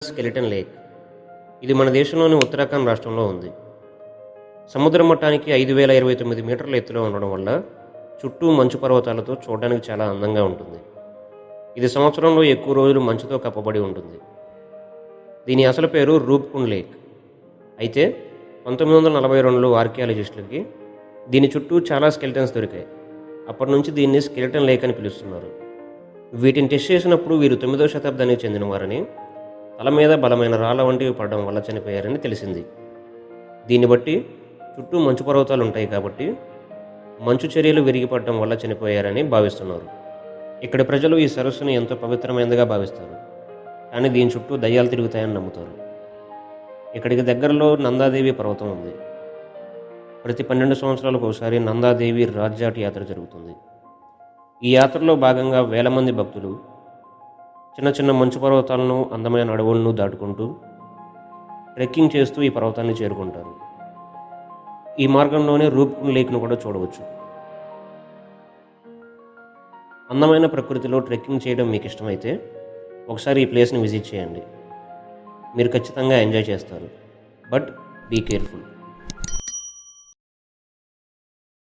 Skeleton lake. ఇది మన దేశంలోని ఉత్తరాఖండ్ రాష్ట్రంలో ఉంది. సముద్ర మట్టానికి 5029 మీటర్ల ఎత్తులో ఉండడం వల్ల చుట్టూ మంచు పర్వతాలతో చూడడానికి చాలా అందంగా ఉంటుంది. ఇది సంవత్సరంలో ఎక్కువ రోజులు మంచుతో కప్పబడి ఉంటుంది. దీని అసలు పేరు రూప్కుండ్ లేక్. అయితే 1942లో ఆర్కియాలజిస్టులకి దీని చుట్టూ చాలా స్కెలిటన్స్ దొరికాయి. అప్పటి నుంచి దీన్ని స్కెలిటన్ లేక్ అని పిలుస్తున్నారు. వీటిని టెస్ట్ చేసినప్పుడు వీరు 9వ శతాబ్దానికి చెందినవారని, తల మీద బలమైన రాళ్ళ వంటివి పడడం వల్ల చనిపోయారని తెలిసింది. దీన్ని బట్టి చుట్టూ మంచు పర్వతాలు ఉంటాయి కాబట్టి మంచు చర్యలు విరిగిపడడం వల్ల చనిపోయారని భావిస్తున్నారు. ఇక్కడి ప్రజలు ఈ సరస్సును ఎంతో పవిత్రమైనదిగా భావిస్తారు, కానీ దీని చుట్టూ దయ్యాలు తిరుగుతాయని నమ్ముతారు. ఇక్కడికి దగ్గరలో నందాదేవి పర్వతం ఉంది. ప్రతి 12 సంవత్సరాలకు ఒకసారి నందాదేవి రాజ్యాట్ యాత్ర జరుగుతుంది. ఈ యాత్రలో భాగంగా వేల మంది భక్తులు చిన్న చిన్న మంచు పర్వతాలను, అందమైన అడవులను దాటుకుంటూ ట్రెక్కింగ్ చేస్తూ ఈ పర్వతాన్ని చేరుకుంటారు. ఈ మార్గంలోనే రూప్కుండ్ లేక్ను కూడా చూడవచ్చు. అందమైన ప్రకృతిలో ట్రెక్కింగ్ చేయడం మీకు ఇష్టమైతే ఒకసారి ఈ ప్లేస్ని విజిట్ చేయండి. మీరు ఖచ్చితంగా ఎంజాయ్ చేస్తారు. But be careful.